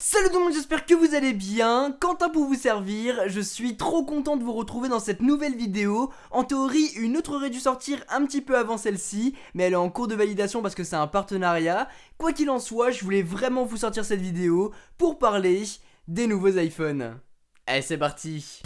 Salut tout le monde, j'espère que vous allez bien. Quentin pour vous servir, je suis trop content de vous retrouver dans cette nouvelle vidéo. En théorie, une autre aurait dû sortir un petit peu avant celle-ci, mais elle est en cours de validation parce que c'est un partenariat. Quoi qu'il en soit, je voulais vraiment vous sortir cette vidéo pour parler des nouveaux iPhones. Allez, c'est parti.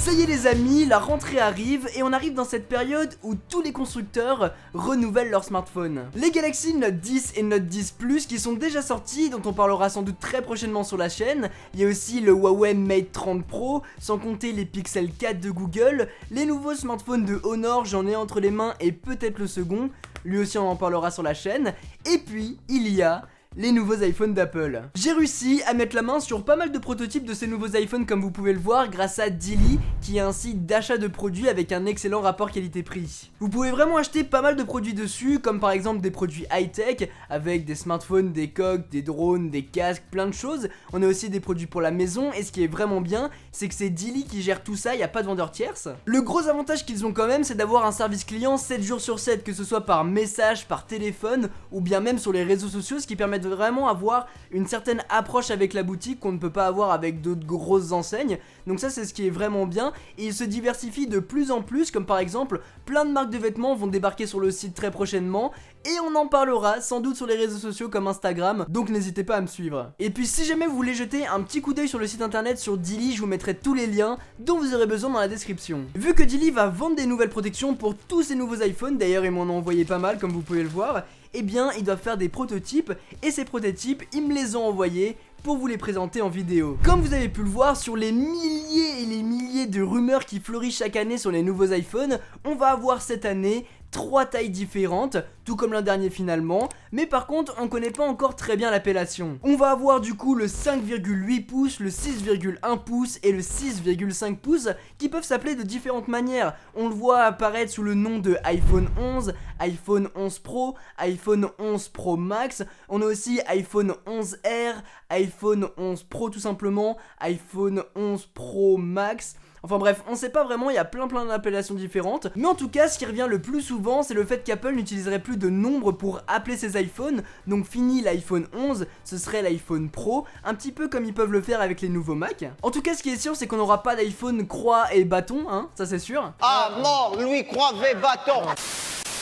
Ça y est les amis, la rentrée arrive et on arrive dans cette période où tous les constructeurs renouvellent leurs smartphones. Les Galaxy Note 10 et Note 10 Plus qui sont déjà sortis, dont on parlera sans doute très prochainement sur la chaîne. Il y a aussi le Huawei Mate 30 Pro, sans compter les Pixel 4 de Google. Les nouveaux smartphones de Honor, j'en ai entre les mains et peut-être le second. Lui aussi on en parlera sur la chaîne. Et puis, il y a les nouveaux iPhones d'Apple. J'ai réussi à mettre la main sur pas mal de prototypes de ces nouveaux iPhones comme vous pouvez le voir grâce à Dili qui est un site d'achat de produits avec un excellent rapport qualité-prix. Vous pouvez vraiment acheter pas mal de produits dessus comme par exemple des produits high-tech avec des smartphones, des coques, des drones, des casques, plein de choses. On a aussi des produits pour la maison et ce qui est vraiment bien c'est que c'est Dili qui gère tout ça, il n'y a pas de vendeur tierce. Le gros avantage qu'ils ont quand même c'est d'avoir un service client 7 jours sur 7 que ce soit par message, par téléphone ou bien même sur les réseaux sociaux, ce qui permet de vraiment avoir une certaine approche avec la boutique qu'on ne peut pas avoir avec d'autres grosses enseignes. Donc ça c'est ce qui est vraiment bien et il se diversifie de plus en plus, comme par exemple plein de marques de vêtements vont débarquer sur le site très prochainement et on en parlera sans doute sur les réseaux sociaux comme Instagram, donc n'hésitez pas à me suivre. Et puis si jamais vous voulez jeter un petit coup d'œil sur le site internet sur Dili, je vous mettrai tous les liens dont vous aurez besoin dans la description. Vu que Dili va vendre des nouvelles protections pour tous ces nouveaux iPhones, d'ailleurs ils m'en ont envoyé pas mal comme vous pouvez le voir, eh bien ils doivent faire des prototypes et ces prototypes ils me les ont envoyés pour vous les présenter en vidéo. Comme vous avez pu le voir sur les milliers et les milliers de rumeurs qui fleurissent chaque année sur les nouveaux iPhones, on va avoir cette année 3 tailles différentes, tout comme l'an dernier finalement, mais par contre on connaît pas encore très bien l'appellation. On va avoir du coup le 5,8 pouces, le 6,1 pouces et le 6,5 pouces qui peuvent s'appeler de différentes manières. On le voit apparaître sous le nom de iPhone 11, iPhone 11 Pro, iPhone 11 Pro Max, on a aussi iPhone 11R, iPhone 11 Pro tout simplement, iPhone 11 Pro Max. Enfin bref, on sait pas vraiment, il y a plein d'appellations différentes. Mais en tout cas, ce qui revient le plus souvent, c'est le fait qu'Apple n'utiliserait plus de nombres pour appeler ses iPhones. Donc fini l'iPhone 11, ce serait l'iPhone Pro, un petit peu comme ils peuvent le faire avec les nouveaux Mac. En tout cas, ce qui est sûr, c'est qu'on n'aura pas d'iPhone croix et bâton, hein, ça c'est sûr. Ah mort, lui croivait bâton.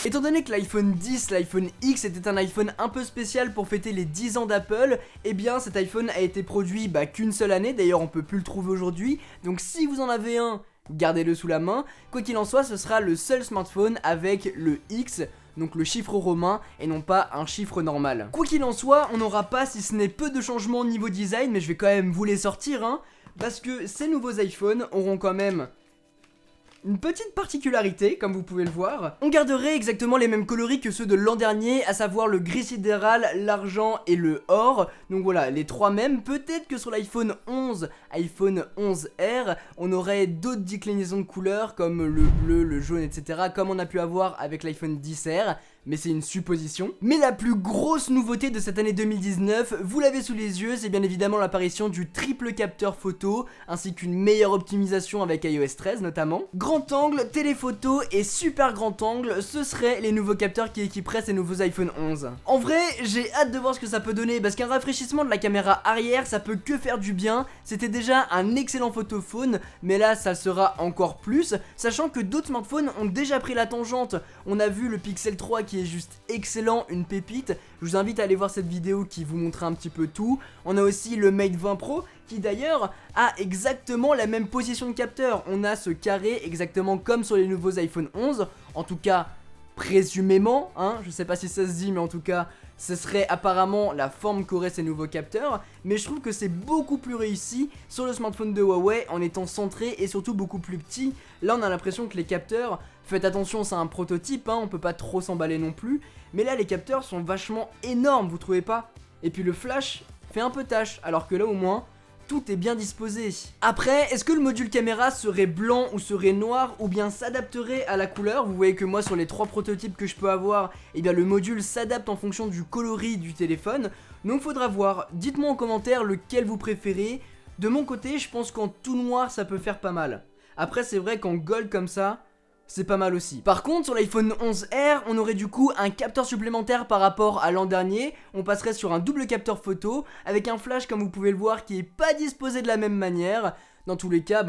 Étant donné que l'iPhone 10, l'iPhone X était un iPhone un peu spécial pour fêter les 10 ans d'Apple, eh bien cet iPhone a été produit qu'une seule année, d'ailleurs on peut plus le trouver aujourd'hui, donc si vous en avez un, gardez-le sous la main. Quoi qu'il en soit, ce sera le seul smartphone avec le X, donc le chiffre romain et non pas un chiffre normal. Quoi qu'il en soit, on n'aura pas si ce n'est peu de changements au niveau design, mais je vais quand même vous les sortir, hein, parce que ces nouveaux iPhones auront quand même une petite particularité, comme vous pouvez le voir. On garderait exactement les mêmes coloris que ceux de l'an dernier, à savoir le gris sidéral, l'argent et le or. Donc voilà, les trois mêmes. Peut-être que sur l'iPhone 11, iPhone 11R, on aurait d'autres déclinaisons de couleurs comme le bleu, le jaune, etc. comme on a pu avoir avec l'iPhone 10R. Mais c'est une supposition. Mais la plus grosse nouveauté de cette année 2019, vous l'avez sous les yeux, c'est bien évidemment l'apparition du triple capteur photo, ainsi qu'une meilleure optimisation avec iOS 13 notamment. Grand angle, téléphoto et super grand angle, ce seraient les nouveaux capteurs qui équiperaient ces nouveaux iPhone 11. En vrai, j'ai hâte de voir ce que ça peut donner, parce qu'un rafraîchissement de la caméra arrière, ça peut que faire du bien. C'était déjà un excellent photophone, mais là ça sera encore plus, sachant que d'autres smartphones ont déjà pris la tangente. On a vu le Pixel 3 qui est juste excellent, une pépite. Je vous invite à aller voir cette vidéo qui vous montre un petit peu tout. On a aussi le Mate 20 Pro qui d'ailleurs a exactement la même position de capteur. On a ce carré exactement comme sur les nouveaux iPhone 11, en tout cas présumément, hein, je sais pas si ça se dit mais en tout cas ce serait apparemment la forme qu'auraient ces nouveaux capteurs, mais je trouve que c'est beaucoup plus réussi sur le smartphone de Huawei en étant centré et surtout beaucoup plus petit. Là on a l'impression que les capteurs, faites attention c'est un prototype, hein, on peut pas trop s'emballer non plus, mais là les capteurs sont vachement énormes, vous trouvez pas? Et puis le flash fait un peu tâche, alors que là au moins tout est bien disposé. Après, est-ce que le module caméra serait blanc ou serait noir ou bien s'adapterait à la couleur? Vous voyez que moi sur les 3 prototypes que je peux avoir, eh bien le module s'adapte en fonction du coloris du téléphone. Donc faudra voir, dites-moi en commentaire lequel vous préférez. De mon côté, je pense qu'en tout noir ça peut faire pas mal. Après c'est vrai qu'en gold comme ça c'est pas mal aussi. Par contre sur l'iPhone 11R on aurait du coup un capteur supplémentaire par rapport à l'an dernier. On passerait sur un double capteur photo avec un flash comme vous pouvez le voir qui est pas disposé de la même manière. Dans tous les cas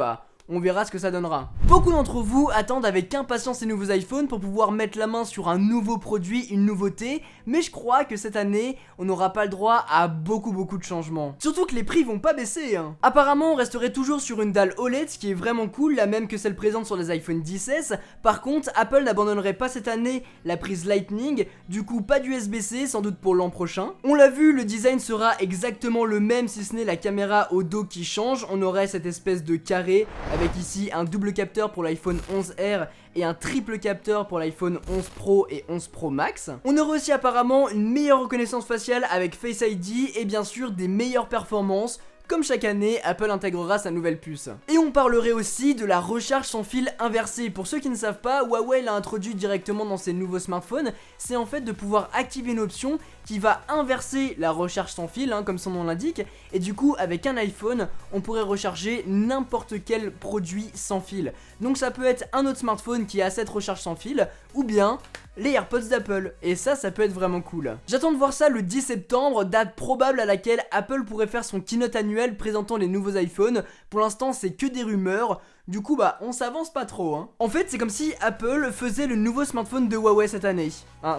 on verra ce que ça donnera. Beaucoup d'entre vous attendent avec impatience ces nouveaux iPhones pour pouvoir mettre la main sur un nouveau produit, une nouveauté, mais je crois que cette année, on n'aura pas le droit à beaucoup de changements. Surtout que les prix vont pas baisser, hein. Apparemment, on resterait toujours sur une dalle OLED, ce qui est vraiment cool, la même que celle présente sur les iPhone XS. Par contre, Apple n'abandonnerait pas cette année la prise Lightning, du coup pas d'USB-C, sans doute pour l'an prochain. On l'a vu, le design sera exactement le même si ce n'est la caméra au dos qui change, on aurait cette espèce de carré avec ici un double capteur pour l'iPhone 11R et un triple capteur pour l'iPhone 11 Pro et 11 Pro Max. On aurait aussi apparemment une meilleure reconnaissance faciale avec Face ID et bien sûr des meilleures performances. Comme chaque année, Apple intégrera sa nouvelle puce. Et on parlerait aussi de la recharge sans fil inversée. Pour ceux qui ne savent pas, Huawei l'a introduit directement dans ses nouveaux smartphones. C'est en fait de pouvoir activer une option qui va inverser la recharge sans fil, comme son nom l'indique. Et du coup, avec un iPhone, on pourrait recharger n'importe quel produit sans fil. Donc ça peut être un autre smartphone qui a cette recharge sans fil, ou bien les AirPods d'Apple, et ça peut être vraiment cool. J'attends de voir ça le 10 septembre, date probable à laquelle Apple pourrait faire son keynote annuel présentant les nouveaux iPhones. Pour l'instant c'est que des rumeurs, du coup on s'avance pas trop, hein. En fait c'est comme si Apple faisait le nouveau smartphone de Huawei cette année,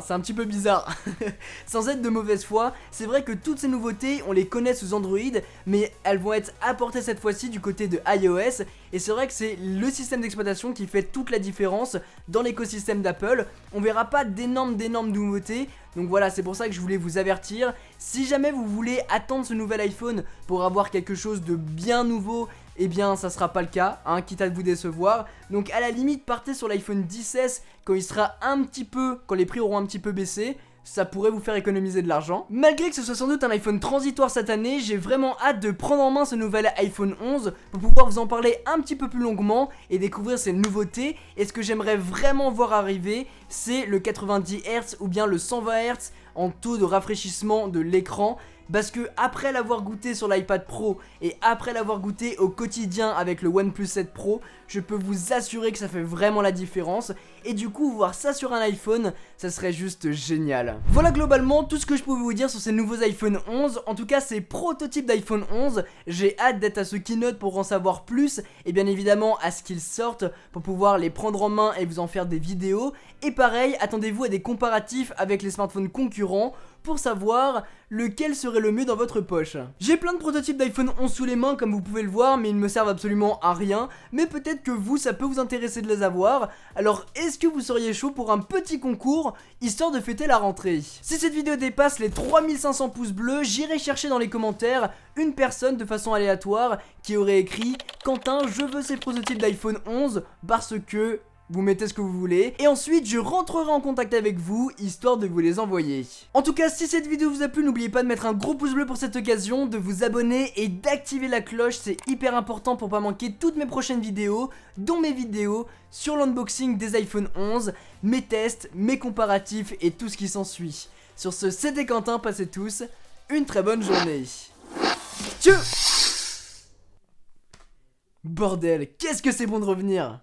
c'est un petit peu bizarre. Sans être de mauvaise foi, c'est vrai que toutes ces nouveautés on les connaît sous Android, mais elles vont être apportées cette fois-ci du côté de iOS, et c'est vrai que c'est le système d'exploitation qui fait toute la différence dans l'écosystème d'Apple. On verra pas d'énormes nouveautés, donc voilà, c'est pour ça que je voulais vous avertir. Si jamais vous voulez attendre ce nouvel iPhone pour avoir quelque chose de bien nouveau, eh bien ça sera pas le cas, quitte à vous décevoir. Donc à la limite partez sur l'iPhone XS quand quand les prix auront un petit peu baissé. Ça pourrait vous faire économiser de l'argent. Malgré que ce soit sans doute un iPhone transitoire cette année, j'ai vraiment hâte de prendre en main ce nouvel iPhone 11 pour pouvoir vous en parler un petit peu plus longuement et découvrir ses nouveautés. Et ce que j'aimerais vraiment voir arriver, c'est le 90 Hz ou bien le 120 Hz en taux de rafraîchissement de l'écran. Parce que après l'avoir goûté sur l'iPad Pro et après l'avoir goûté au quotidien avec le OnePlus 7 Pro, je peux vous assurer que ça fait vraiment la différence. Et du coup voir ça sur un iPhone, ça serait juste génial. Voilà globalement tout ce que je pouvais vous dire sur ces nouveaux iPhone 11. En tout cas ces prototypes d'iPhone 11. J'ai hâte d'être à ce keynote pour en savoir plus. Et bien évidemment à ce qu'ils sortent pour pouvoir les prendre en main et vous en faire des vidéos. Et pareil, attendez-vous à des comparatifs avec les smartphones concurrents pour savoir lequel serait le mieux dans votre poche. J'ai plein de prototypes d'iPhone 11 sous les mains comme vous pouvez le voir, mais ils ne me servent absolument à rien. Mais peut-être que vous, ça peut vous intéresser de les avoir. Alors est-ce que vous seriez chaud pour un petit concours, histoire de fêter la rentrée? Si cette vidéo dépasse les 3500 pouces bleus, j'irai chercher dans les commentaires une personne de façon aléatoire qui aurait écrit « Quentin, je veux ces prototypes d'iPhone 11 parce que... » Vous mettez ce que vous voulez et ensuite je rentrerai en contact avec vous histoire de vous les envoyer. En tout cas si cette vidéo vous a plu, n'oubliez pas de mettre un gros pouce bleu pour cette occasion, de vous abonner et d'activer la cloche, c'est hyper important pour pas manquer toutes mes prochaines vidéos, dont mes vidéos sur l'unboxing des iPhone 11, mes tests, mes comparatifs et tout ce qui s'ensuit. Sur ce, c'était Quentin, passez tous une très bonne journée. Tchou! Bordel, qu'est-ce que c'est bon de revenir!